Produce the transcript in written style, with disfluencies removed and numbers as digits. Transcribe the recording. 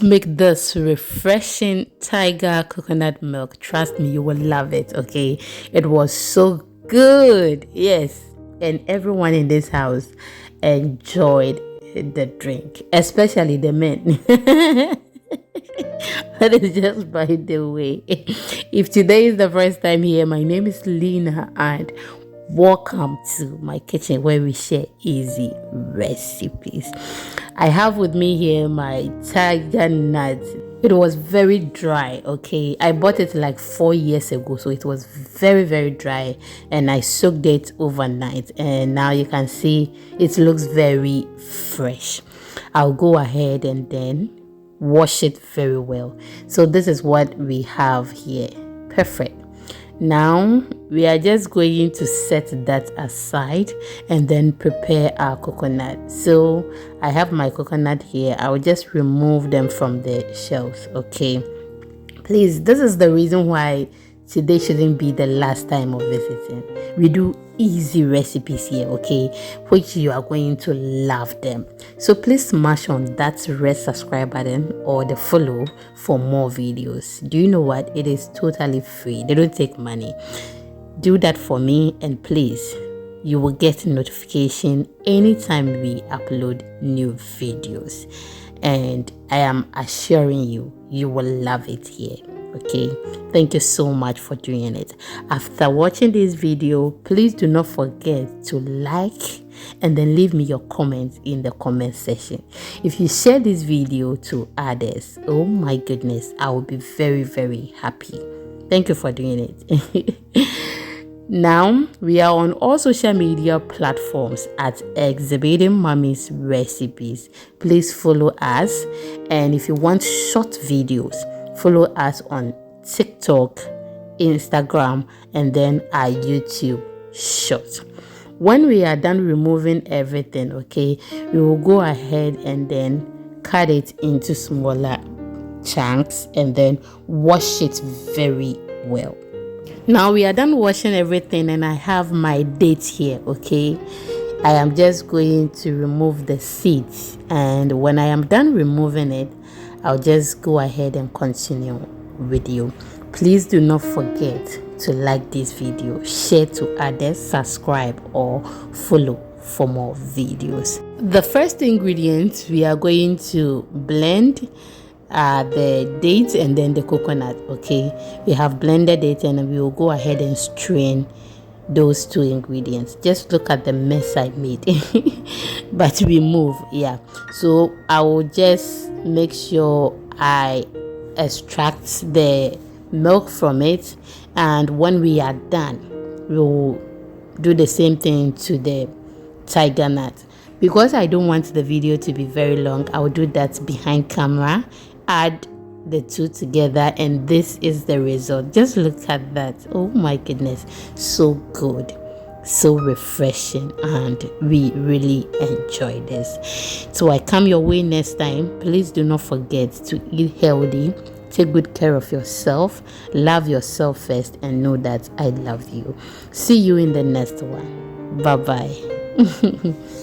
make this refreshing tiger coconut milk. Trust me, you will love it. Okay, it was so good. Yes, and everyone in this house enjoyed the drink, especially the men. That is just by the way. If today is the first time here, my name is Lena and welcome to my kitchen where we share easy recipes. I have with me here my tiger nut. It was very dry. Okay, I bought it like 4 years ago, so it was very dry, and I soaked it overnight, and now you can see it looks very fresh. I'll go ahead and then wash it very well. So this is what we have here. Perfect. Now we are just going to set that aside and then prepare our coconut. So I have my coconut here. I will just remove them from the shells. Okay, please, this is the reason why today shouldn't be the last time of visiting. We do easy recipes here, okay, which you are going to love them. So please smash on that red subscribe button or the follow for more videos. Do you know what? It is totally free. They don't take money. Do that for me, and please, you will get notification anytime we upload new videos, and I am assuring you, you will love it here. Okay, thank you so much for doing it. After watching this video, please do not forget to like and then leave me your comments in the comment section. If you share this video to others, oh my goodness, I will be very happy. Thank you for doing it. Now we are on all social media platforms at Exhibiting Mommy's Recipes. Please follow us, and if you want short videos, follow us on TikTok, Instagram, and then our YouTube short. When we are done removing everything, okay, we will go ahead and then cut it into smaller chunks and then wash it very well. Now we are done washing everything, and I have my dates here. Okay, I am just going to remove the seeds, and when I am done removing it, I'll just go ahead and continue with you. Please do not forget to like this video, share to others, subscribe or follow for more videos. The first ingredient, we are going to blend the dates and then the coconut. Okay, we have blended it, and we will go ahead and strain those two ingredients. Just look at the mess I made. But we move. Yeah, so I will just make sure I extract the milk from it, and when we are done, we will do the same thing to the tiger nut. Because I don't want the video to be very long, I will do that behind camera, add the two together, and this is the result. Just look at that. Oh my goodness, so good, so refreshing, and we really enjoy this. So I come your way next time. Please do not forget to eat healthy, take good care of yourself, love yourself first, and know that I love you. See you in the next one. Bye bye.